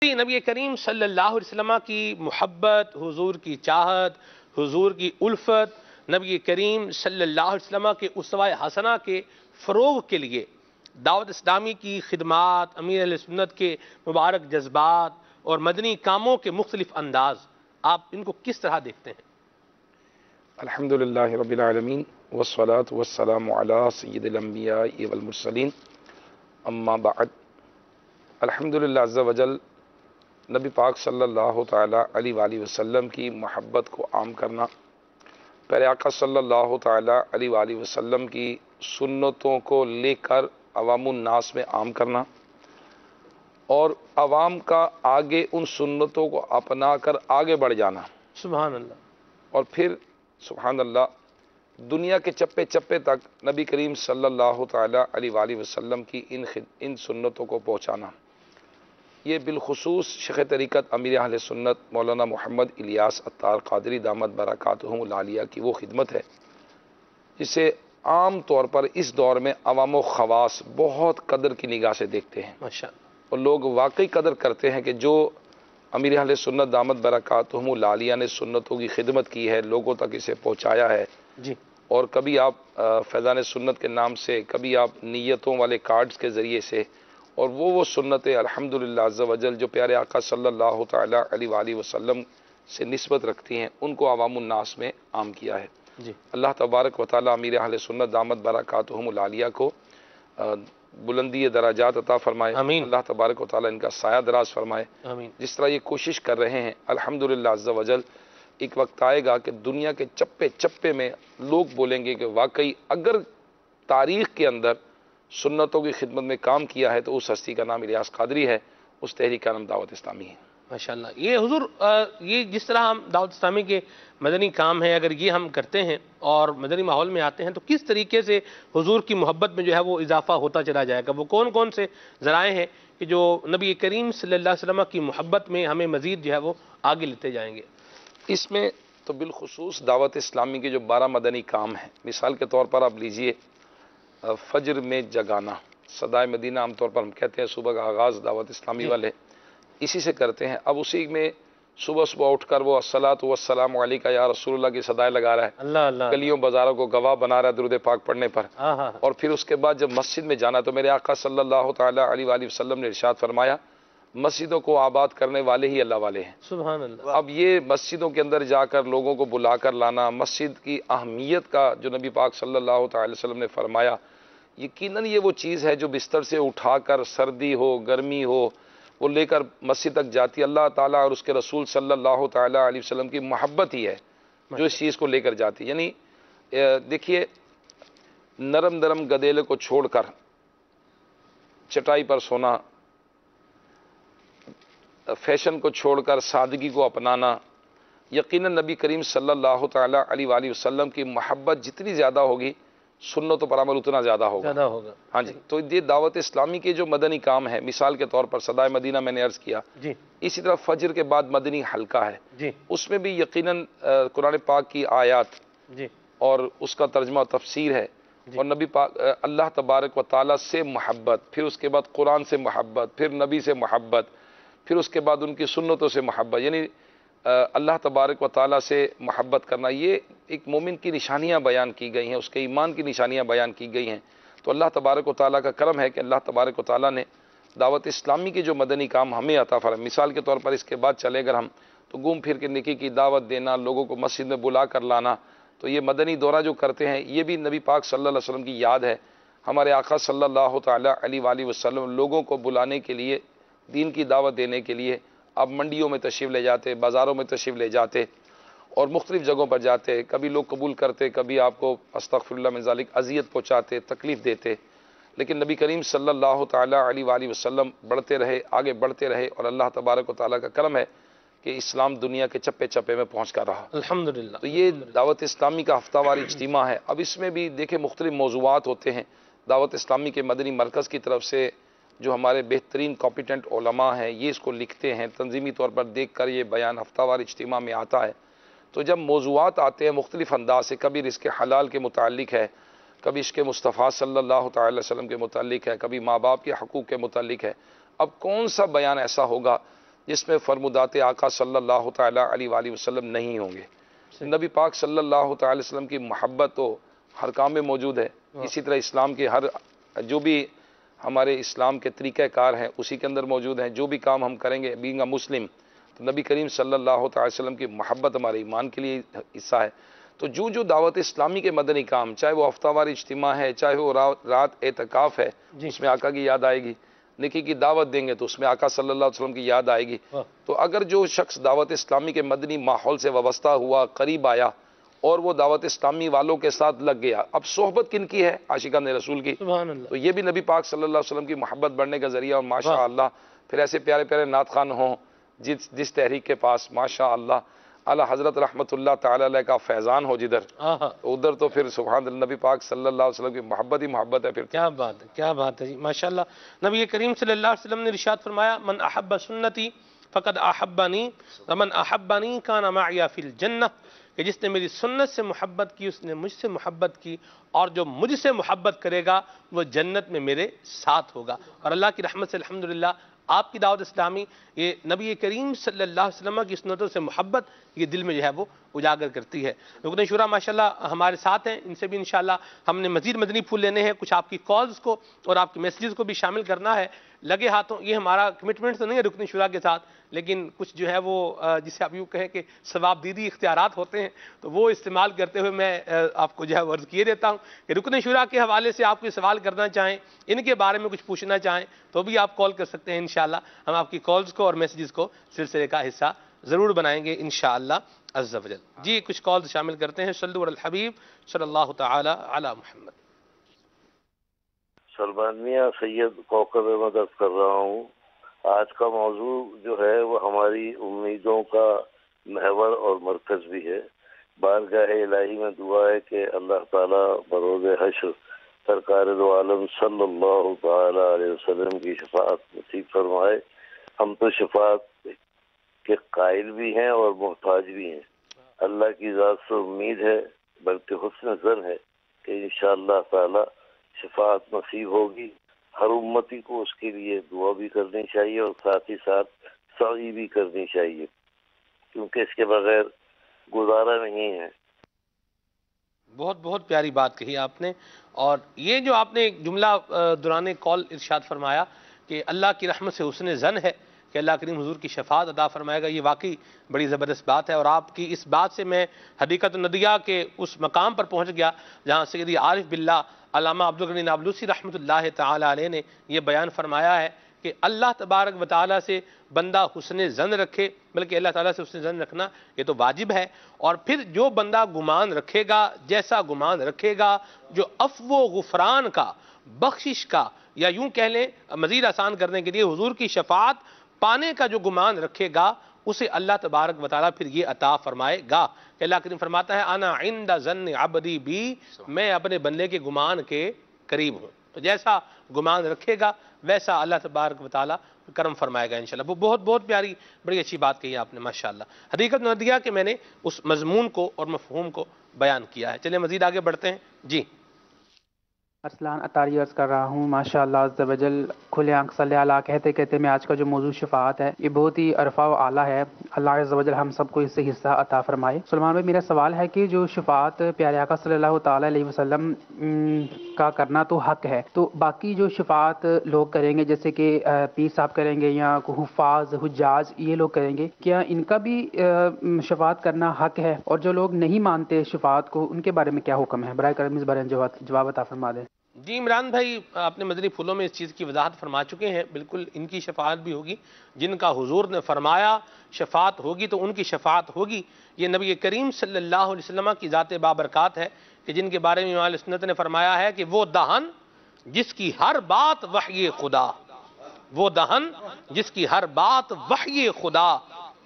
نبی کریم صلی اللہ علیہ وسلم کی محبت، حضور کی چاہت، حضور کی الفت، نبی کریم صلی اللہ علیہ وسلم کے اسوہ حسنہ کے فروغ کے لیے دعوت اسلامی کی خدمات، امیر اہل سنت کے مبارک جذبات اور مدنی کاموں کے مختلف انداز، آپ ان کو کس طرح دیکھتے ہیں؟ الحمدللہ رب العالمین والصلاة والسلام علی سید الانبیاء والمرسلین اما بعد۔ الحمدللہ عز وجل نبی پاک صلی اللہ تعالیٰ علیہ وآلہ وسلم کی محبت کو عام کرنا، پیارے آقا صلی اللہ تعالیٰ علیہ وآلہ وسلم کی سنتوں کو لے کر عوام الناس میں عام کرنا اور عوام کا آگے ان سنتوں کو اپنا کر آگے بڑھ جانا، سبحان اللہ۔ اور پھر سبحان اللہ دنیا کے چپے چپے تک نبی کریم صلی اللہ تعالیٰ علیہ وآلہ وسلم کی ان سنتوں کو پہنچانا، یہ بالخصوص شیخ طریقت امیر اہل سنت مولانا محمد الیاس عطار قادری دامت برکاتہم العالیہ کی وہ خدمت ہے جسے عام طور پر اس دور میں عوام و خواص بہت قدر کی نگاہ سے دیکھتے ہیں، ماشاءاللہ۔ اور لوگ واقعی قدر کرتے ہیں کہ جو امیر اہل سنت دامت برکاتہم العالیہ نے سنتوں کی خدمت کی ہے، لوگوں تک اسے پہنچایا ہے۔ جی۔ اور کبھی آپ فیضان سنت کے نام سے، کبھی آپ نیتوں والے کارڈز کے ذریعے سے، اور وہ سنتیں الحمدللہ عز وجل جو پیارے آقا صلی اللہ تعالیٰ علیہ وآلہ وسلم سے نسبت رکھتی ہیں، ان کو عوام الناس میں عام کیا ہے۔ جی۔ اللہ تبارک و تعالیٰ امیر اہل سنت دامت برکاتہم العالیہ کو بلندی درجات عطا فرمائے، آمین۔ اللہ تبارک و تعالیٰ ان کا سایہ دراز فرمائے۔ آمین۔ جس طرح یہ کوشش کر رہے ہیں الحمدللہ عز وجل، ایک وقت آئے گا کہ دنیا کے چپے چپے میں لوگ بولیں گے کہ واقعی اگر تاریخ کے اندر سنتوں کی خدمت میں کام کیا ہے تو اس ہستی کا نام الیاس قادری ہے، اس تحریک کا نام دعوت اسلامی ہے۔ ماشاءاللہ۔ یہ حضور یہ جس طرح ہم دعوت اسلامی کے مدنی کام ہیں، اگر یہ ہم کرتے ہیں اور مدنی ماحول میں آتے ہیں تو کس طریقے سے حضور کی محبت میں جو ہے وہ اضافہ ہوتا چلا جائے گا؟ وہ کون کون سے ذرائع ہیں کہ جو نبی کریم صلی اللہ علیہ وسلم کی محبت میں ہمیں مزید جو ہے وہ آگے لیتے جائیں گے؟ اس میں تو بالخصوص دعوت اسلامی کے جو 12 مدنی کام ہیں، مثال کے طور پر آپ لیجئے فجر میں جگانا، صدائے مدینہ عام طور پر ہم کہتے ہیں صبح کا آغاز دعوت اسلامی والے اسی سے کرتے ہیں۔ اب اسی میں صبح صبح اٹھ کر وہ الصلاۃ والسلام علیکہ یا رسول اللہ کی صدائے لگا رہا ہے، اللہ اللہ، گلیوں بازاروں کو گواہ بنا رہا ہے درود پاک پڑھنے پر۔ اور پھر اس کے بعد جب مسجد میں جانا تو میرے آقا صلی اللہ تعالیٰ علیہ وآلہ وسلم نے ارشاد فرمایا مسجدوں کو آباد کرنے والے ہی اللہ والے ہیں۔ سبحان اللہ۔ اب یہ مسجدوں کے اندر جا کر لوگوں کو بلا کر لانا، مسجد کی اہمیت کا جو نبی پاک صلی اللہ تعالی وسلم نے فرمایا، یقیناً یہ وہ چیز ہے جو بستر سے اٹھا کر سردی ہو گرمی ہو وہ لے کر مسجد تک جاتی، اللہ تعالیٰ اور اس کے رسول صلی اللہ تعالیٰ علیہ وسلم کی محبت ہی ہے جو اس چیز کو لے کر جاتی۔ یعنی دیکھیے نرم نرم گدیلے کو چھوڑ کر چٹائی پر سونا، فیشن کو چھوڑ کر سادگی کو اپنانا، یقیناً نبی کریم صلی اللہ تعالیٰ علیہ وآلہ وسلم کی محبت جتنی زیادہ ہوگی سنتوں پر عمل اتنا زیادہ ہوگا۔ ہاں جی، تو یہ دعوت اسلامی کے جو مدنی کام ہے، مثال کے طور پر صدائے مدینہ میں نے عرض کیا، جی۔ اسی طرح فجر کے بعد مدنی حلقہ ہے، جی۔ اس میں بھی یقیناً قرآن پاک کی آیات جی۔ اور اس کا ترجمہ و تفسیر ہے، اور نبی پاک اللہ تبارک و تعالیٰ سے محبت، پھر اس کے بعد قرآن سے محبت، پھر نبی سے محبت، پھر اس کے بعد ان کی سنتوں سے محبت، یعنی اللہ تبارک و تعالیٰ سے محبت کرنا، یہ ایک مومن کی نشانیاں بیان کی گئی ہیں، اس کے ایمان کی نشانیاں بیان کی گئی ہیں۔ تو اللہ تبارک و تعالیٰ کا کرم ہے کہ اللہ تبارک و تعالیٰ نے دعوت اسلامی کے جو مدنی کام ہمیں عطا فرمائے، مثال کے طور پر اس کے بعد چلے اگر ہم تو گھوم پھر کے نیکی کی دعوت دینا، لوگوں کو مسجد میں بلا کر لانا، تو یہ مدنی دورہ جو کرتے ہیں یہ بھی نبی پاک صلی اللہ علیہ وسلم کی یاد ہے۔ ہمارے آقا صلی اللہ تعالیٰ علیہ وآلہ وسلم لوگوں کو بلانے کے لیے، دین کی دعوت دینے کے لیے آپ منڈیوں میں تشریف لے جاتے، بازاروں میں تشریف لے جاتے اور مختلف جگہوں پر جاتے، کبھی لوگ قبول کرتے، کبھی آپ کو استغفر اللہ من ذالک اذیت پہنچاتے، تکلیف دیتے، لیکن نبی کریم صلی اللہ تعالیٰ علیہ وآلہ وسلم بڑھتے رہے، آگے بڑھتے رہے، اور اللہ تبارک و تعالیٰ کا کرم ہے کہ اسلام دنیا کے چپے چپے میں پہنچ کر رہا۔ الحمدللہ۔ تو یہ دعوت اسلامی کا ہفتہ وار اجتماع ہے۔ اب اس میں بھی دیکھیں مختلف موضوعات ہوتے ہیں، دعوت اسلامی کے مدنی مرکز کی طرف سے جو ہمارے بہترین کمپیٹنٹ علماء ہیں یہ اس کو لکھتے ہیں، تنظیمی طور پر دیکھ کر یہ بیان ہفتہ وار اجتماع میں آتا ہے۔ تو جب موضوعات آتے ہیں مختلف انداز سے، کبھی رزق حلال کے متعلق ہے، کبھی عشق مصطفیٰ صلی اللہ تعالی علیہ وسلم کے متعلق ہے، کبھی ماں باپ کے حقوق کے متعلق ہے، اب کون سا بیان ایسا ہوگا جس میں فرمودات آقا صلی اللہ تعالیٰ علیہ وآلہ وسلم نہیں ہوں گے۔ نبی پاک صلی اللہ تعالی وسلم کی محبت تو ہر کام میں موجود ہے، اسی طرح اسلام کے ہر جو بھی ہمارے اسلام کے طریقہ کار ہیں اسی کے اندر موجود ہیں۔ جو بھی کام ہم کریں گے بینگ اے مسلم، تو نبی کریم صلی اللہ تعالی وسلم کی محبت ہمارے ایمان کے لیے حصہ ہے۔ تو جو دعوت اسلامی کے مدنی کام، چاہے وہ ہفتہ وار اجتماع ہے، چاہے وہ رات اعتکاف ہے، اس میں آقا کی یاد آئے گی۔ نیکی کی دعوت دیں گے تو اس میں آقا صلی اللہ علیہ وسلم کی یاد آئے گی۔ تو اگر جو شخص دعوت اسلامی کے مدنی ماحول سے وابستہ ہوا، قریب آیا اور وہ دعوت اسلامی والوں کے ساتھ لگ گیا، اب صحبت کن کی ہے؟ عاشقان رسول کی۔ سبحان اللہ۔ تو یہ بھی نبی پاک صلی اللہ علیہ وسلم کی محبت بڑھنے کا ذریعہ، اور ماشاء اللہ پھر ایسے پیارے پیارے نعت خوان ہوں جس تحریک کے پاس ماشاء اللہ اعلیٰ حضرت رحمۃ اللہ تعالی علیہ کا فیضان ہو جدھر، ادھر تو پھر سبحان اللہ نبی پاک صلی اللہ علیہ وسلم کی محبت ہی محبت ہے۔ پھر کیا بات ہے، کیا بات ہے جی، ماشاءاللہ۔ نبی کریم صلی اللہ علیہ وسلم نے ارشاد فرمایا، من احب سنتی فقد احبنی ومن احبنی کان معی فی الجنہ، کہ جس نے میری سنت سے محبت کی اس نے مجھ سے محبت کی، اور جو مجھ سے محبت کرے گا وہ جنت میں میرے ساتھ ہوگا۔ اور اللہ کی رحمت سے الحمدللہ آپ کی دعوت اسلامی یہ نبی کریم صلی اللہ علیہ وسلم کی سنتوں سے محبت یہ دل میں جو ہے وہ اجاگر کرتی ہے۔ رکن شورا ماشاءاللہ ہمارے ساتھ ہیں، ان سے بھی انشاءاللہ ہم نے مزید مدنی پھول لینے ہیں، کچھ آپ کی کالز کو اور آپ کے میسیجز کو بھی شامل کرنا ہے لگے ہاتھوں۔ یہ ہمارا کمٹمنٹ تو نہیں ہے رکن شورا کے ساتھ، لیکن کچھ جو ہے وہ جسے آپ یوں کہیں کہ ثواب دیدی اختیارات ہوتے ہیں، تو وہ استعمال کرتے ہوئے میں آپ کو جو ہے عرض کیے دیتا ہوں کہ رکن شورا کے حوالے سے آپ کوئی سوال کرنا چاہیں، ان کے بارے میں کچھ پوچھنا چاہیں تو بھی آپ کال کر سکتے ہیں۔ انشاءاللہ ہم آپ کی کالز کو اور میسیجز کو سلسلے کا حصہ ضرور بنائیں گے انشاءاللہ عز و جل۔ جی کچھ کالز شامل کرتے ہیں۔ صلو علی الحبیب صلی اللہ تعالی علی محمد۔ سلمان میاں سید کوکب مدد کر رہا ہوں۔ آج کا موضوع جو ہے وہ ہماری امیدوں کا محور اور مرکز بھی ہے۔ بارگاہ الہی میں دعا ہے کہ اللہ تعالیٰ بروز حشر سرکار دو عالم صلی اللہ تعالی علیہ وسلم کی شفاعت نصیب فرمائے۔ ہم تو شفاعت کے قائل بھی ہیں اور محتاج بھی ہیں۔ اللہ کی ذات سے امید ہے بلکہ حسن ظن ہے کہ انشاءاللہ تعالی شفاعت نصیب ہوگی۔ ہر امتی کو اس کے لیے دعا بھی کرنی چاہیے اور ساتھ ہی ساتھ سعی بھی کرنی چاہیے، کیونکہ اس کے بغیر گزارا نہیں ہے۔ بہت بہت پیاری بات کہی آپ نے، اور یہ جو آپ نے ایک جملہ دوران کال ارشاد فرمایا کہ اللہ کی رحمت سے حسن ظن ہے کہ اللہ کریم حضور کی شفاعت عطا فرمائے گا، یہ واقعی بڑی زبردست بات ہے۔ اور آپ کی اس بات سے میں حدیقت الندیہ کے اس مقام پر پہنچ گیا جہاں سیدی عارف باللہ علامہ عبدالغنی نابلوسی رحمۃ اللہ تعالی علیہ نے یہ بیان فرمایا ہے کہ اللہ تبارک و تعالیٰ سے بندہ حسن ظن رکھے، بلکہ اللہ تعالیٰ سے حسن ظن رکھنا یہ تو واجب ہے، اور پھر جو بندہ گمان رکھے گا، جیسا گمان رکھے گا، جو عفو و غفران کا، بخشش کا، یا یوں کہہ لیں مزید آسان کرنے کے لیے حضور کی شفاعت پانے کا جو گمان رکھے گا، اسے اللہ تبارک و تعالیٰ پھر یہ عطا فرمائے گا کہ اللہ کریم فرماتا ہے انا عند ظن عبدی بی، میں اپنے بندے کے گمان کے قریب ہوں۔ تو جیسا گمان رکھے گا ویسا اللہ تبارک و تعالیٰ کرم فرمائے گا انشاءاللہ۔ وہ بہت بہت پیاری بڑی اچھی بات کہی آپ نے ماشاءاللہ۔ حدیقت ندیہ کے میں نے اس مضمون کو اور مفہوم کو بیان کیا ہے۔ چلیں مزید آگے بڑھتے ہیں۔ جی ارسلان اطاری عرض کر رہا ہوں، ماشاءاللہ عز و جل کھلے آنکھ صلی اللہ کہتے کہتے میں آج کا جو موضوع شفاعت ہے یہ بہت ہی عرفہ و اعلیٰ ہے۔ اللہ عز و جل ہم سب کو اس سے حصہ عطا فرمائے۔ سلمان بھائی میرا سوال ہے کہ جو شفاعت پیارے آقا صلی اللہ تعالی علیہ وسلم کا کرنا تو حق ہے، تو باقی جو شفاعت لوگ کریں گے جیسے کہ پیر صاحب کریں گے یا حفاظ حجاج یہ لوگ کریں گے، کیا ان کا بھی شفاعت کرنا حق ہے؟ اور جو لوگ نہیں مانتے شفاعت کو ان کے بارے میں کیا حکم ہے؟ برائے کرم اس بارے میں جواب عطا فرما دیں۔ جی عمران بھائی آپ نے مدنی پھولوں میں اس چیز کی وضاحت فرما چکے ہیں، بالکل ان کی شفاعت بھی ہوگی، جن کا حضور نے فرمایا شفاعت ہوگی تو ان کی شفاعت ہوگی۔ یہ نبی کریم صلی اللہ علیہ وسلم کی ذات بابرکات ہے کہ جن کے بارے میں امام اہل سنت نے فرمایا ہے کہ وہ دہن جس کی ہر بات وحی خدا، وہ دہن جس کی ہر بات وحی خدا،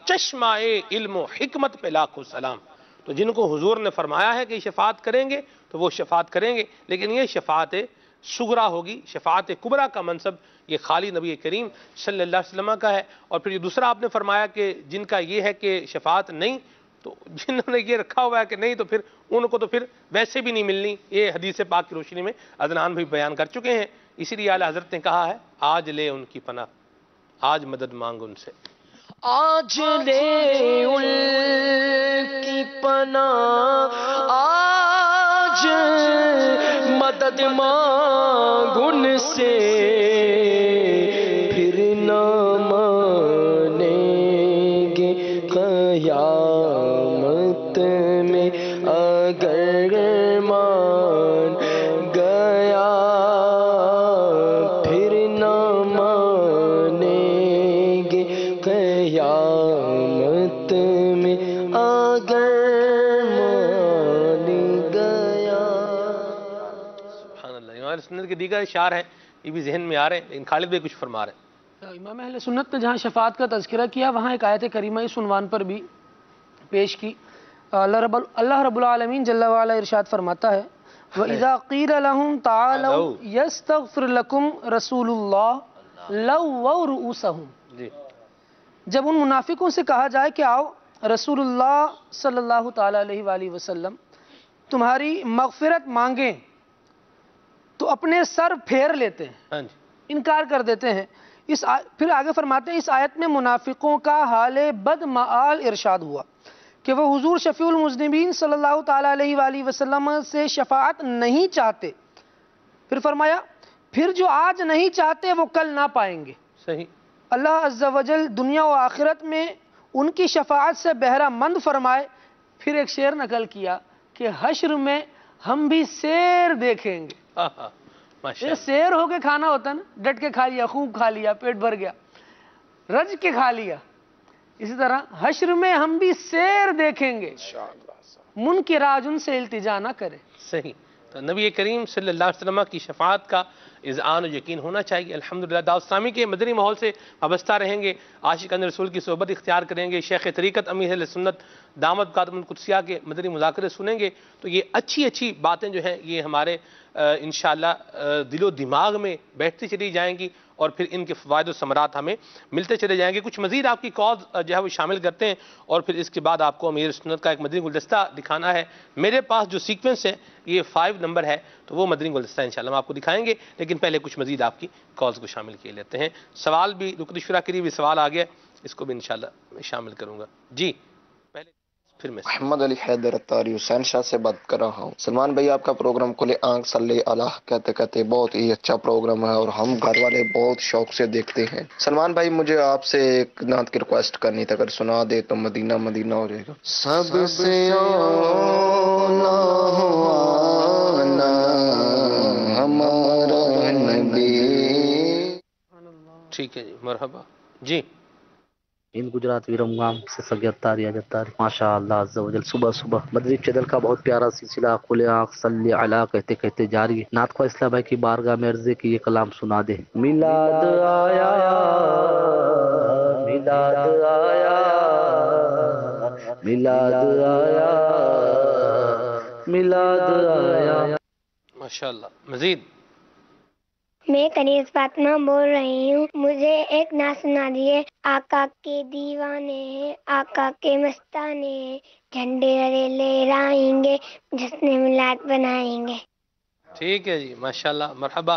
چشمہ علم و حکمت پہ لاکھوں سلام۔ تو جن کو حضور نے فرمایا ہے کہ شفاعت کریں گے تو وہ شفاعت کریں گے، لیکن یہ شفاعت صغرا ہوگی۔ شفاعت کبریٰ کا منصب یہ خالی نبی کریم صلی اللہ علیہ وسلم کا ہے۔ اور پھر یہ دوسرا آپ نے فرمایا کہ جن کا یہ ہے کہ شفاعت نہیں، تو جنہوں نے یہ رکھا ہوا ہے کہ نہیں تو پھر ان کو تو پھر ویسے بھی نہیں ملنی۔ یہ حدیث پاک کی روشنی میں عدنان بھی بیان کر چکے ہیں، اسی لیے اعلیٰ حضرت نے کہا ہے آج لے ان کی پناہ، آج مدد مانگ ان سے۔ آج لے ان کی پناہ، آج مدد مانگ ان سے، پھر نہ مانیں گے قیامت میں اگر مان گیا، پھر نہ مانیں گے قیامت میں اگر مان گیا۔ سبحان اللہ۔ امام اہل سنت کے دیگر اشعار ہیں، یہ بھی ذہن میں آ رہے ہیں، لیکن خالد بھائی کچھ فرما رہے ہیں۔ امام اہل سنت نے جہاں شفاعت کا تذکرہ کیا، وہاں ایک آیت کریمہ اس عنوان پر بھی پیش کی۔ اللہ رب العالمین جل وعلا ارشاد فرماتا ہے وَإِذَا قِيلَ لَهُمْ تَعَالَوْا يَسْتَغْفِرْ لَكُمْ رَسُولُ اللَّهِ لَوَّوْا رُؤُوسَهُمْ، جب ان منافقوں سے کہا جائے کہ آؤ رسول اللہ صلی اللہ تعالیٰ علیہ وآلہ وسلم تمہاری مغفرت مانگیں، تو اپنے سر پھیر لیتے ہیں، ہاں جی، انکار کر دیتے ہیں۔ پھر آگے فرماتے ہیں اس آیت میں منافقوں کا حال بد معال ارشاد ہوا کہ وہ حضور شفیع المذنبین صلی اللہ تعالیٰ علیہ وآلہ وسلم سے شفاعت نہیں چاہتے۔ پھر فرمایا پھر جو آج نہیں چاہتے وہ کل نہ پائیں گے۔ صحیح۔ اللہ عز و جل دنیا و آخرت میں ان کی شفاعت سے بہرہ مند فرمائے۔ پھر ایک شعر نقل کیا کہ حشر میں ہم بھی سیر دیکھیں گے۔ ماشاء یہ سیر ہو کے کھانا ہوتا ہے نا، ڈٹ کے کھا لیا، خوب کھا لیا، پیٹ بھر گیا، رج کے کھا لیا۔ اسی طرح حشر میں ہم بھی سیر دیکھیں گے، منکراج ان سے التجا نہ کرے۔ صحیح۔ تو نبی کریم صلی اللہ علیہ وسلم کی شفاعت کا اذعان و یقین ہونا چاہیے۔ الحمدللہ دعوت اسلامی کے مدنی ماحول سے وابستہ رہیں گے، عاشقان رسول کی صحبت اختیار کریں گے، شیخ طریقت امیر اہل سنت دامت قادم القدسیہ کے مدنی مذاکرے سنیں گے، تو یہ اچھی باتیں جو ہیں یہ ہمارے انشاءاللہ دل و دماغ میں بیٹھتی چلی جائیں گی، اور پھر ان کے فوائد و ثمرات ہمیں ملتے چلے جائیں گے۔ کچھ مزید آپ کی کالز جو ہے وہ شامل کرتے ہیں، اور پھر اس کے بعد آپ کو امیر سنت کا ایک مدنی گلدستہ دکھانا ہے۔ میرے پاس جو سیکوینس ہے یہ 5 نمبر ہے، تو وہ مدنی گلدستہ انشاءاللہ ہم آپ کو دکھائیں گے، لیکن پہلے کچھ مزید آپ کی کالز کو شامل کیے لیتے ہیں۔ سوال بھی رکن شورا کے لیے بھی سوال آ گیا، اس کو بھی انشاءاللہ میں شامل کروں گا۔ جی پہلے پھر میں محمد علی حیدر اتاری حسین شاہ سے بات کر رہا ہوں۔ سلمان بھائی آپ کا پروگرام کھلے آنکھ صلی اللہ کہتے کہتے بہت ہی اچھا پروگرام ہے، اور ہم گھر والے بہت شوق سے دیکھتے ہیں۔ سلمان بھائی مجھے آپ سے ایک نعت کی ریکویسٹ کرنی تھی، اگر سنا دے تو مدینہ مدینہ ہو جائے گا۔ سب سے اولا ہوانا ہمارا نبی۔ ٹھیک ہے جی، مرحبا جی۔ ان گجرات ویرم گام سے سگیت تاری جتاری ماشاء اللہ عز و جل۔ صبح صبح مدنی چینل کا بہت پیارا سلسلہ کھلے آنکھ صلی علی کہتے کہتے جاری ہے۔ نعت خواہ اسلام بھائی کی بارگاہ میں عرض ہے کہ یہ کلام سنا دے۔ میلاد آیا، میلاد آیا، میلاد آیا، میلاد آیا۔ ماشاءاللہ مزید۔ میں کنیز فاطمہ بول رہی ہوں، مجھے ایک نعت سنا دیے۔ آقا کے دیوانے ہیں، آقا کے مستانے ہیں، جھنڈے ہرے لہرائیں گے، جشن میلاد بنائیں گے۔ ٹھیک ہے جی، ماشاءاللہ مرحبا۔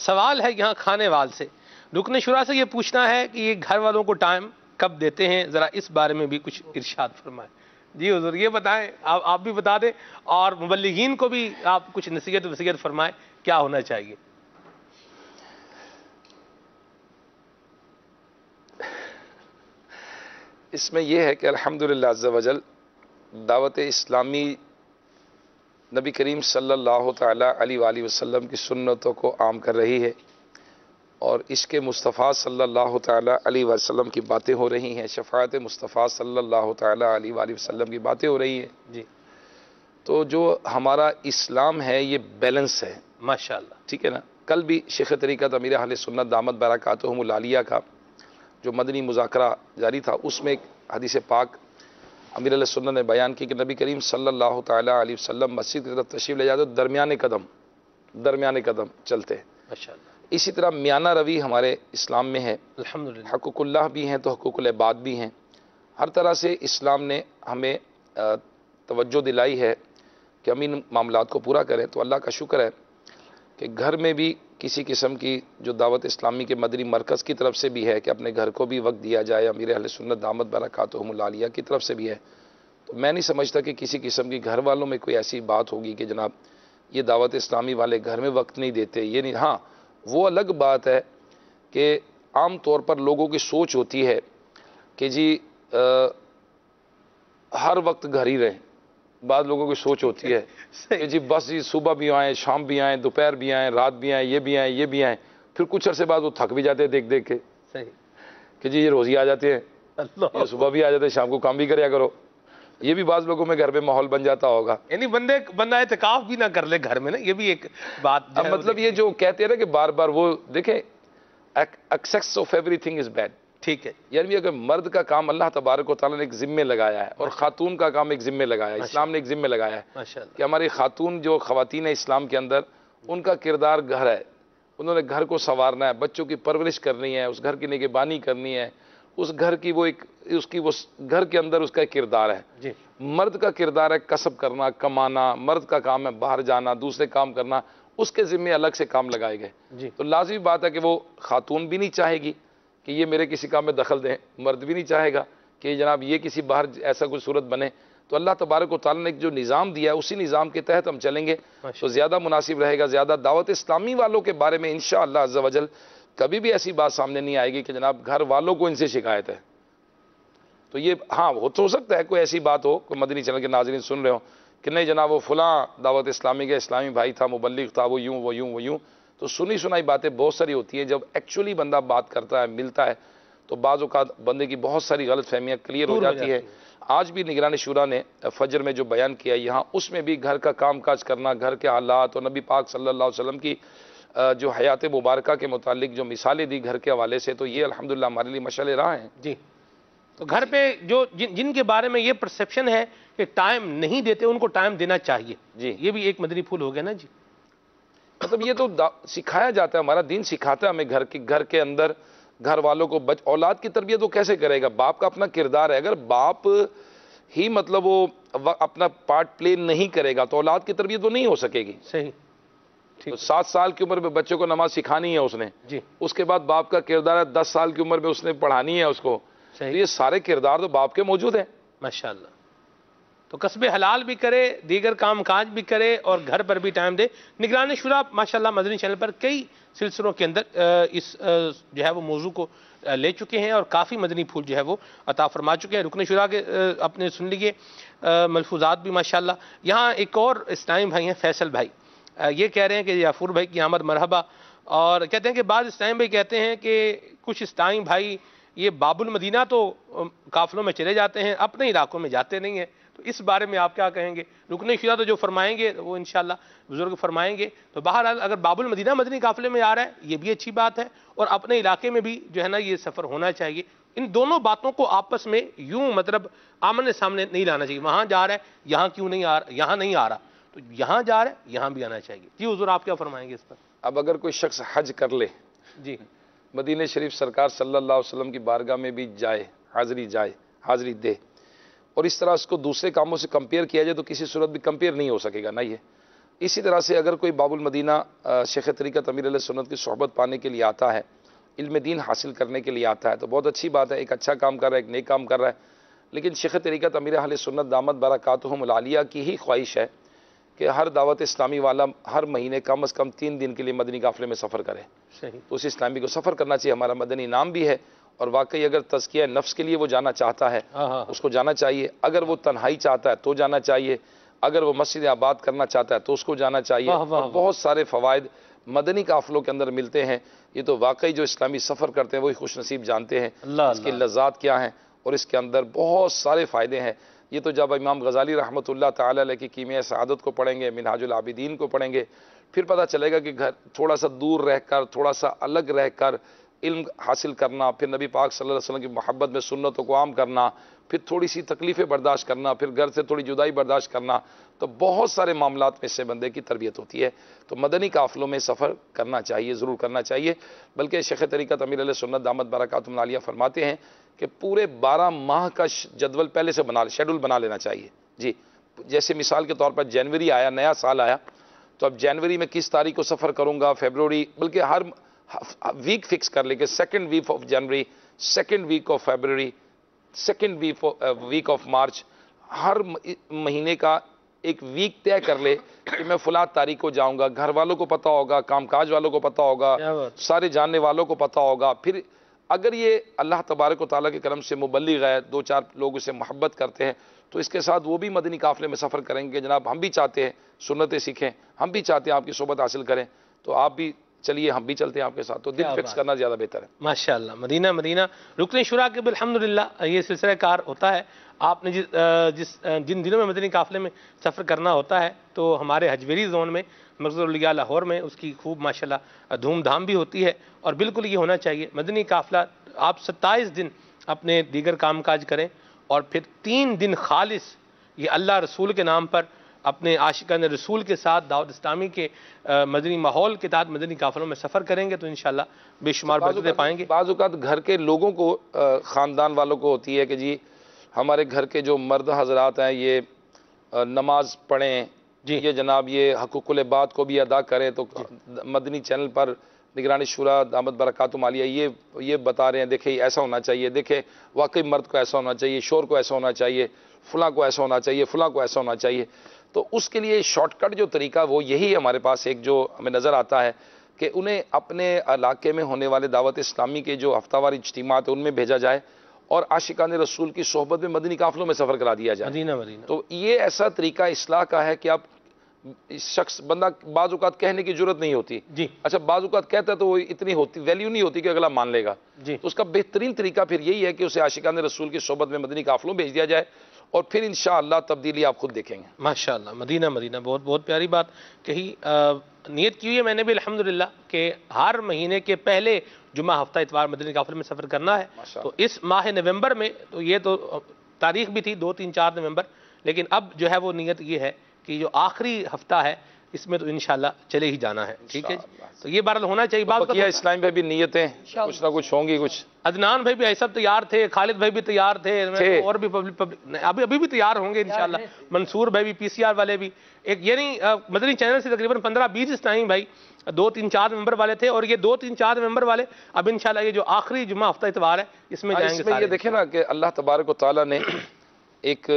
سوال ہے یہاں کھانے وال سے، رکن شورا سے یہ پوچھنا ہے کہ یہ گھر والوں کو ٹائم کب دیتے ہیں، ذرا اس بارے میں بھی کچھ ارشاد فرمائیں۔ جی حضور یہ بتائیں، آپ بھی بتا دیں، اور مبلغین کو بھی آپ کچھ نصیحت وصیت فرمائیں کیا ہونا چاہیے۔ اس میں یہ ہے کہ الحمدللہ عز و جل دعوت اسلامی نبی کریم صلی اللہ تعالیٰ علیہ وآلہ وسلم کی سنتوں کو عام کر رہی ہے، اور عشق مصطفیٰ صلی اللہ تعالیٰ علیہ وسلم کی باتیں ہو رہی ہیں، شفاعت مصطفیٰ صلی اللہ تعالیٰ علیہ وآلہ وسلم کی باتیں ہو رہی ہیں۔ جی تو جو ہمارا اسلام ہے یہ بیلنس ہے، ماشاءاللہ۔ ٹھیک ہے نا۔ کل بھی شیخ طریقت امیر اہل سنت دامت برکاتہم العالیہ کا جو مدنی مذاکرہ جاری تھا، اس میں ایک حدیث پاک امیر علیہ سنت نے بیان کی کہ نبی کریم صلی اللہ تعالیٰ علیہ وسلم مسجد کی طرف تشریف لے جاتے درمیانے قدم چلتے ہیں۔ ماشاءاللہ۔ اسی طرح میانہ روی ہمارے اسلام میں ہے، الحمدللہ۔ حقوق اللہ بھی ہیں تو حقوق العباد بھی ہیں۔ ہر طرح سے اسلام نے ہمیں توجہ دلائی ہے کہ ہم ان معاملات کو پورا کریں، تو اللہ کا شکر ہے کہ گھر میں بھی کسی قسم کی جو دعوت اسلامی کے مدنی مرکز کی طرف سے بھی ہے کہ اپنے گھر کو بھی وقت دیا جائے، امیر اہل سنت دامت برکاتہم العالیہ کی طرف سے بھی ہے، تو میں نہیں سمجھتا کہ کسی قسم کی گھر والوں میں کوئی ایسی بات ہوگی کہ جناب یہ دعوت اسلامی والے گھر میں وقت نہیں دیتے، یہ نہیں۔ ہاں وہ الگ بات ہے کہ عام طور پر لوگوں کی سوچ ہوتی ہے کہ جی ہر وقت گھر ہی رہیں، بعض لوگوں کی سوچ ہوتی ہے کہ جی بس جی صبح بھی آئیں، شام بھی آئیں، دوپہر بھی آئیں، رات بھی آئیں، یہ بھی آئیں، یہ بھی آئیں، پھر کچھ عرصے بعد وہ تھک بھی جاتے ہیں دیکھ دیکھ کے کہ جی یہ روز ہی آ جاتے ہیں، یہ صبح بھی آ جاتے ہیں، شام کو کام بھی کریا کرو۔ یہ بھی بعض لوگوں میں گھر پہ ماحول بن جاتا ہوگا، یعنی بندہ اعتکاف بھی نہ کر لے گھر میں نا، یہ بھی ایک بات اب مطلب یہ جو کہتے ہیں نا کہ بار بار وہ دیکھیں access of every thing is bad, ٹھیک ہے، یعنی اگر مرد کا کام اللہ تبارک و تعالیٰ نے ایک ذمے لگایا ہے اور خاتون کا کام ایک ذمے لگایا ہے، اسلام نے ایک ذمے لگایا ہے ماشاءاللہ، کہ ہماری خاتون جو خواتین ہیں اسلام کے اندر، ان کا کردار گھر ہے، انہوں نے گھر کو سنوارنا ہے، بچوں کی پرورش کرنی ہے، اس گھر کی نگہبانی کرنی ہے، اس گھر کی وہ ایک اس کی وہ گھر کے اندر اس کا ایک کردار ہے۔ جی مرد کا کردار ہے کسب کرنا، کمانا، مرد کا کام ہے باہر جانا، دوسرے کام کرنا، اس کے ذمے الگ سے کام لگائے گئے، جی تو لازمی بات ہے کہ وہ خاتون بھی نہیں چاہے گی کہ یہ میرے کسی کام میں دخل دیں، مرد بھی نہیں چاہے گا کہ جناب یہ کسی باہر ایسا کوئی صورت بنے، تو اللہ تبارک و تعالیٰ نے جو نظام دیا ہے اسی نظام کے تحت ہم چلیں گے تو زیادہ مناسب رہے گا، زیادہ دعوت اسلامی والوں کے بارے میں انشاءاللہ عز و جل کبھی بھی ایسی بات سامنے نہیں آئے گی کہ جناب گھر والوں کو ان سے شکایت ہے۔ تو یہ ہاں ہو سکتا ہے کوئی ایسی بات ہو، کوئی مدنی چینل کے ناظرین سن رہے ہو کہ نہیں جناب وہ فلاں دعوت اسلامی کا اسلامی بھائی تھا، مبلغ تھا، وہ یوں وہ یوں وہ یوں، تو سنی سنائی باتیں بہت ساری ہوتی ہیں، جب ایکچولی بندہ بات کرتا ہے ملتا ہے تو بعض اوقات بندے کی بہت ساری غلط فہمیاں کلیئر ہو جاتی ہے۔ آج بھی نگران شورا نے فجر میں جو بیان کیا یہاں، اس میں بھی گھر کا کام کاج کرنا، گھر کے حالات اور نبی پاک صلی اللہ علیہ وسلم کی جو حیات مبارکہ کے متعلق جو مثالیں دی گھر کے حوالے سے، تو یہ الحمدللہ ہمارے لیے مشعل راہ ہیں۔ جی، تو گھر پہ جو جن کے بارے میں یہ پرسیپشن ہے کہ ٹائم نہیں دیتے ان کو ٹائم دینا چاہیے، جی یہ بھی ایک مدنی پھول ہو گیا نا جی۔ مطلب یہ تو سکھایا جاتا ہے، ہمارا دین سکھاتا ہے ہمیں گھر کے اندر گھر والوں کو اولاد کی تربیت وہ کیسے کرے گا؟ باپ کا اپنا کردار ہے، اگر باپ ہی مطلب وہ اپنا پارٹ پلے نہیں کرے گا تو اولاد کی تربیت وہ نہیں ہو سکے گی۔ صحیح، تو 7 سال کی عمر میں بچوں کو نماز سکھانی ہے اس نے، جی اس کے بعد باپ کا کردار ہے 10 سال کی عمر میں اس نے پڑھانی ہے اس کو، تو صحیح، یہ سارے کردار تو باپ کے موجود ہیں۔ ماشاءاللہ، تو قصب حلال بھی کرے، دیگر کام کاج بھی کرے اور گھر پر بھی ٹائم دے۔ نگران شورا ماشاءاللہ مدنی چینل پر کئی سلسلوں کے اندر اس جو ہے وہ موضوع کو لے چکے ہیں اور کافی مدنی پھول جو ہے وہ عطا فرما چکے ہیں۔ رکن شورا کے اپنے سن لیجئے ملفوظات بھی ماشاءاللہ۔ یہاں ایک اور اسلامی بھائی ہیں فیصل بھائی، یہ کہہ رہے ہیں کہ یافور بھائی کی آمد مرحبا، اور کہتے ہیں کہ بعض اسلامی بھائی کہتے ہیں کہ کچھ اسلامی بھائی یہ باب المدینہ تو قافلوں میں چلے جاتے ہیں، اپنے علاقوں میں جاتے نہیں ہیں، تو اس بارے میں آپ کیا کہیں گے؟ رکن شورا تو جو فرمائیں گے وہ انشاءاللہ بزرگ فرمائیں گے، تو بہرحال اگر باب المدینہ مدنی قافلے میں آ رہا ہے یہ بھی اچھی بات ہے، اور اپنے علاقے میں بھی جو ہے نا یہ سفر ہونا چاہیے۔ ان دونوں باتوں کو آپس میں یوں مطلب آمنے سامنے نہیں لانا چاہیے، وہاں جا رہا ہے یہاں کیوں نہیں آ رہا، یہاں نہیں آ رہا تو یہاں جا رہا ہے یہاں بھی آنا چاہیے۔ جی حضور آپ کیا فرمائیں گے اس پر؟ اب اگر کوئی شخص حج کر لے، جی مدینہ شریف سرکار صلی اللہ علیہ وسلم کی بارگاہ میں بھی جائے، حاضری دے، اور اس طرح اس کو دوسرے کاموں سے کمپیئر کیا جائے تو کسی صورت بھی کمپیئر نہیں ہو سکے گا نا یہ۔ اسی طرح سے اگر کوئی باب المدینہ شیخ طریقت امیر علیہ سنت کی صحبت پانے کے لیے آتا ہے، علم دین حاصل کرنے کے لیے آتا ہے تو بہت اچھی بات ہے، ایک اچھا کام کر رہا ہے، ایک نیک کام کر رہا ہے، لیکن شیخ طریقت امیر اہل سنت دامت برکاتہم العالیہ کی ہی خواہش ہے کہ ہر دعوت اسلامی والا ہر مہینے کم از کم 3 دن کے لیے مدنی قافلے میں سفر کرے۔ صحیح، تو اس اسلامی کو سفر کرنا چاہیے، ہمارا مدنی نام بھی ہے، اور واقعی اگر تزکیہ نفس کے لیے وہ جانا چاہتا ہے اس کو جانا چاہیے، اگر وہ تنہائی چاہتا ہے تو جانا چاہیے، اگر وہ مسجد آباد کرنا چاہتا ہے تو اس کو جانا چاہیے، اور بہت سارے فوائد مدنی قافلوں کے اندر ملتے ہیں۔ یہ تو واقعی جو اسلامی سفر کرتے ہیں وہی خوش نصیب جانتے ہیں اس کی لذات کیا ہیں، اور اس کے اندر بہت سارے فائدے ہیں۔ یہ تو جب امام غزالی رحمۃ اللہ تعالی علیہ کی کیمیہ سعادت کو پڑھیں گے، منہاج العابدین کو پڑھیں گے، پھر پتہ چلے گا کہ گھر تھوڑا سا دور رہ کر، تھوڑا سا الگ رہ کر علم حاصل کرنا، پھر نبی پاک صلی اللہ علیہ وسلم کی محبت میں سنتوں کو عام کرنا، پھر تھوڑی سی تکلیفیں برداشت کرنا، پھر گھر سے تھوڑی جدائی برداشت کرنا، تو بہت سارے معاملات میں اس سے بندے کی تربیت ہوتی ہے۔ تو مدنی قافلوں میں سفر کرنا چاہیے، ضرور کرنا چاہیے، بلکہ شیخ طریقت امیر علیہ سنت دامت برکاتہم العالیہ فرماتے ہیں کہ پورے 12 ماہ کا جدول پہلے سے شیڈول بنا لینا چاہیے۔ جی، جیسے مثال کے طور پر جنوری آیا، نیا سال آیا، تو اب جنوری میں کس تاریخ کو سفر کروں گا، فیبروری، بلکہ ہر ویک فکس کر لے کہ second week of January, second week of February, second week of March, ہر مہینے کا ایک ویک طے کر لے کہ میں فلاں تاریخ کو جاؤں گا. گھر والوں کو پتہ ہوگا، کام کاج والوں کو پتہ ہوگا، سارے جاننے والوں کو پتہ ہوگا. پھر اگر یہ اللہ تبارک و تعالیٰ کے کرم سے مبلغ ہے، 2-4 لوگ اسے محبت کرتے ہیں، تو اس کے ساتھ وہ بھی مدنی قافلے میں سفر کریں گے. جناب ہم بھی چاہتے ہیں سنتیں سیکھیں، ہم بھی چاہتے ہیں آپ کی صحبت حاصل کریں، تو آپ بھی چلیے، ہم بھی چلتے ہیں آپ کے ساتھ. تو دل فکس کرنا زیادہ بہتر ہے. ماشاءاللہ. مدینہ مدینہ رکن شورا کے الحمدللہ یہ سلسلہ کار ہوتا ہے. آپ نے جن دنوں میں مدنی قافلے میں سفر کرنا ہوتا ہے تو ہمارے حجویری زون میں، مرکز الاولیاء لاہور میں اس کی خوب ماشاءاللہ دھوم دھام بھی ہوتی ہے. اور بالکل یہ ہونا چاہیے مدنی قافلہ. آپ 27 دن اپنے دیگر کام کاج کریں اور پھر 3 دن خالص یہ اللہ رسول کے نام پر اپنے عاشقان رسول کے ساتھ دعوت اسلامی کے مدنی ماحول کے تحت مدنی قافلوں میں سفر کریں گے تو انشاءاللہ بے شمار برکتیں پائیں گے. بعض اوقات گھر کے لوگوں کو، خاندان والوں کو ہوتی ہے کہ جی ہمارے گھر کے جو مرد حضرات ہیں یہ نماز پڑھیں، یہ جناب یہ حقوق العباد کو بھی ادا کریں. تو مدنی چینل پر نگرانی شورا دامت برکاتہم عالیہ یہ بتا رہے ہیں، دیکھیں ایسا ہونا چاہیے، دیکھیں واقعی مرد کو ایسا ہونا چاہیے، شور کو ایسا ہونا چاہیے، فلاں کو ایسا ہونا چاہیے، فلاں کو ایسا ہونا چاہیے. تو اس کے لیے شارٹ کٹ جو طریقہ وہ یہی ہمارے پاس ایک جو ہمیں نظر آتا ہے کہ انہیں اپنے علاقے میں ہونے والے دعوت اسلامی کے جو ہفتہ وار اجتماعات ہیں ان میں بھیجا جائے اور عاشقان رسول کی صحبت میں مدنی قافلوں میں سفر کرا دیا جائے. مدینہ. تو یہ ایسا طریقہ اصلاح کا ہے کہ آپ شخص بندہ بعض اوقات کہنے کی ضرورت نہیں ہوتی. اچھا بعض اوقات کہتا ہے تو وہ اتنی ہوتی ویلیو نہیں ہوتی کہ اگلا مان لے گا. تو اس کا بہترین طریقہ پھر یہی ہے کہ اسے عاشقان رسول کی صحبت میں مدنی قافلوں بھیج دیا جائے اور پھر انشاءاللہ تبدیلی آپ خود دیکھیں گے. ماشاءاللہ. مدینہ مدینہ بہت بہت پیاری بات کہی. نیت کی ہوئی ہے میں نے بھی الحمدللہ کہ ہر مہینے کے پہلے جمعہ ہفتہ اتوار مدنی قافلے میں سفر کرنا ہے. تو اس ماہ نومبر میں تو یہ تو تاریخ بھی تھی 2-3-4 نومبر، لیکن اب جو ہے وہ نیت یہ ہے کہ جو آخری ہفتہ ہے اس میں تو انشاءاللہ چلے ہی جانا ہے. ٹھیک ہے جی. تو یہ بہرحال ہونا چاہیے. بات کیا اسلام پہ بھی نیتیں کچھ نہ کچھ ہوں گی. کچھ عدنان بھائی بھی ایسا تیار تھے، خالد بھائی بھی تیار تھے، اور بھی ابھی بھی تیار ہوں گے انشاءاللہ. منصور بھائی بھی، پی سی آر والے بھی. ایک یعنی مدنی چینل سے تقریباً 15-20 اسلامی بھائی 2-3-4 نومبر والے تھے اور یہ 2-3-4 نومبر والے اب انشاءاللہ یہ جو آخری جمعہ ہفتہ اتوار ہے اس میں جائیں گے. یہ دیکھیں نا کہ اللہ تبارک و تعالیٰ نے ایک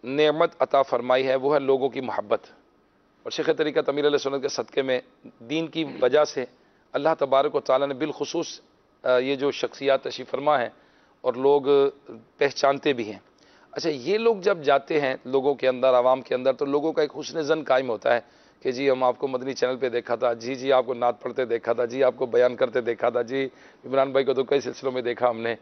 نعمت عطا فرمائی ہے، وہ ہے لوگوں کی محبت. اور شیخ طریقت امیر علیہ سنت کے صدقے میں دین کی وجہ سے اللہ تبارک و تعالیٰ نے بالخصوص یہ جو شخصیات تشریف فرما ہیں اور لوگ پہچانتے بھی ہیں. اچھا یہ لوگ جب جاتے ہیں لوگوں کے اندر، عوام کے اندر، تو لوگوں کا ایک حسن ظن قائم ہوتا ہے کہ جی ہم آپ کو مدنی چینل پہ دیکھا تھا، جی آپ کو نعت پڑھتے دیکھا تھا، جی آپ کو بیان کرتے دیکھا تھا، جی عمران بھائی کو تو کئی سلسلوں میں دیکھا ہم نے،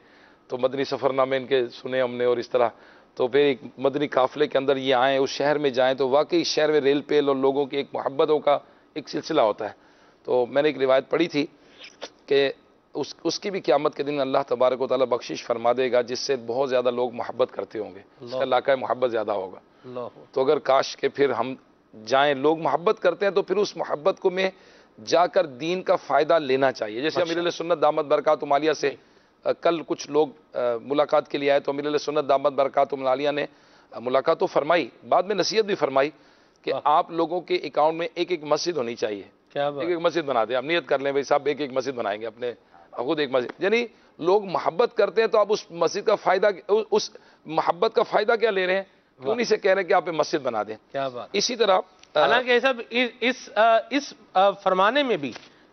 تو مدنی سفر نامے ان کے سنے ہم نے. اور اس طرح تو پھر ایک مدنی قافلے کے اندر یہ آئیں، اس شہر میں جائیں تو واقعی شہر میں ریل پیل اور لوگوں کی ایک محبتوں کا ایک سلسلہ ہوتا ہے. تو میں نے ایک روایت پڑھی تھی کہ اس کی بھی قیامت کے دن اللہ تبارک و تعالیٰ بخشش فرما دے گا جس سے بہت زیادہ لوگ محبت کرتے ہوں گے، اس کا علاقہ محبت زیادہ ہوگا. تو اگر کاش کہ پھر ہم جائیں، لوگ محبت کرتے ہیں تو پھر اس محبت کو میں جا کر دین کا فائدہ لینا چاہیے. جیسے امیر علیہ سنت دامت برکاتہم عالیہ سے کل کچھ لوگ ملاقات کے لیے آئے تو امیر علیہ سنت دامت برکاتہم عالیہ نے ملاقات تو فرمائی، بعد میں نصیحت بھی فرمائی کہ آپ لوگوں کے اکاؤنٹ میں ایک مسجد ہونی چاہیے. ایک مسجد بنا دیں. آپ نیت کر لیں بھائی صاحب ایک مسجد بنائیں گے اپنے خود ایک مسجد. یعنی لوگ محبت کرتے ہیں تو آپ اس مسجد کا فائدہ، اس محبت کا فائدہ کیا لے رہے ہیں؟ کیوں نہیں سے کہہ رہے ہیں کہ آپ مسجد بنا دیں. اسی طرح حالانکہ صاحب اس فرمانے میں بھی،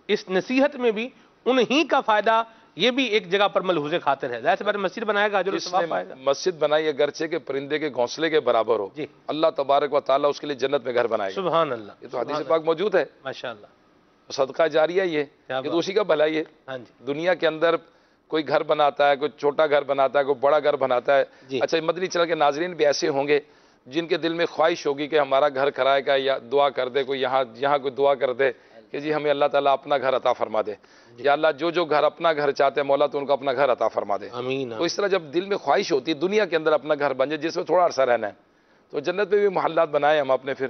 اس نصیحت میں بھی انہی کا فائدہ یہ بھی ایک جگہ پر ملحوظ خاطر ہے. ظاہر سی بات ہے مسجد بنائے گا اجر و ثواب پائے گا. مسجد بنائی اگرچہ کہ پرندے کے گھونسلے کے برابر ہو، اللہ تبارک و تعالیٰ اس کے لیے جنت میں گھر بنائے گا. سبحان اللہ. یہ تو حدیث پاک موجود ہے. ماشاءاللہ. صدقہ جاریہ یہ تو اسی کا بھلائی ہے. دنیا کے اندر کوئی گھر بناتا ہے، کوئی چھوٹا گھر بناتا ہے، کوئی بڑا گھر بناتا ہے. اچھا مدنی چینل کے ناظرین بھی ایسے ہوں گے جن کے دل میں خواہش ہوگی کہ ہمارا گھر کرائے گا یا دعا کر دے، کوئی یہاں کوئی دعا کر دے کہ جی ہمیں اللہ تعالیٰ اپنا گھر عطا فرما دے، یا اللہ جو گھر اپنا گھر چاہتے ہیں مولا تو ان کو اپنا گھر عطا فرما دے. آمین. تو اس طرح جب دل میں خواہش ہوتی ہے دنیا کے اندر اپنا گھر بن جائے جس میں تھوڑا عرصہ رہنا ہے، تو جنت میں بھی محلات بنائے ہم اپنے پھر.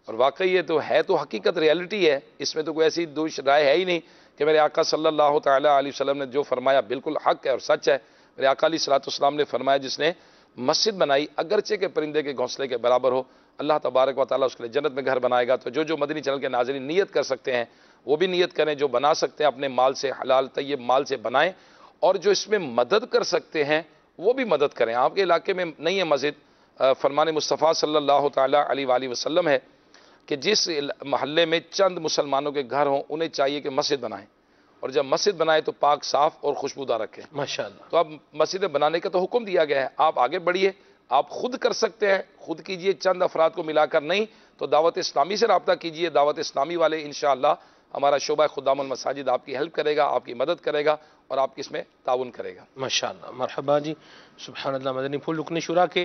اور واقعی یہ تو ہے، تو حقیقت ریالٹی ہے، اس میں تو کوئی ایسی دوش رائے ہے ہی نہیں کہ میرے آقا صلی اللہ تعالیٰ علیہ وسلم نے جو فرمایا بالکل حق ہے اور سچ ہے. میرے آقا علیہ الصلوۃ والسلام نے فرمایا جس نے مسجد بنائی اگرچہ کے پرندے کے گھونسلے کے برابر ہو، اللہ تبارک و تعالیٰ اس کے لیے جنت میں گھر بنائے گا۔ تو جو مدنی چینل کے ناظرین نیت کر سکتے ہیں وہ بھی نیت کریں، جو بنا سکتے ہیں اپنے مال سے، حلال طیب مال سے بنائیں، اور جو اس میں مدد کر سکتے ہیں وہ بھی مدد کریں۔ آپ کے علاقے میں نہیں ہے مسجد، فرمان مصطفیٰ صلی اللہ تعالیٰ علیہ وآلہ وسلم ہے کہ جس محلے میں چند مسلمانوں کے گھر ہوں انہیں چاہیے کہ مسجد بنائیں، اور جب مسجد بنائے تو پاک صاف اور خوشبودار رکھیں۔ ماشاءاللہ۔ تو اب مسجد بنانے کا تو حکم دیا گیا ہے، آپ آگے بڑھیے، آپ خود کر سکتے ہیں، خود کیجئے، چند افراد کو ملا کر نہیں تو دعوت اسلامی سے رابطہ کیجئے، دعوت اسلامی والے انشاءاللہ ہمارا شعبہ خدام المساجد آپ کی ہیلپ کرے گا، آپ کی مدد کرے گا اور آپ کی اس میں تعاون کرے گا۔ ماشاءاللہ، مرحبا جی، سبحان اللہ۔ مدنی پھول رکن شورا کے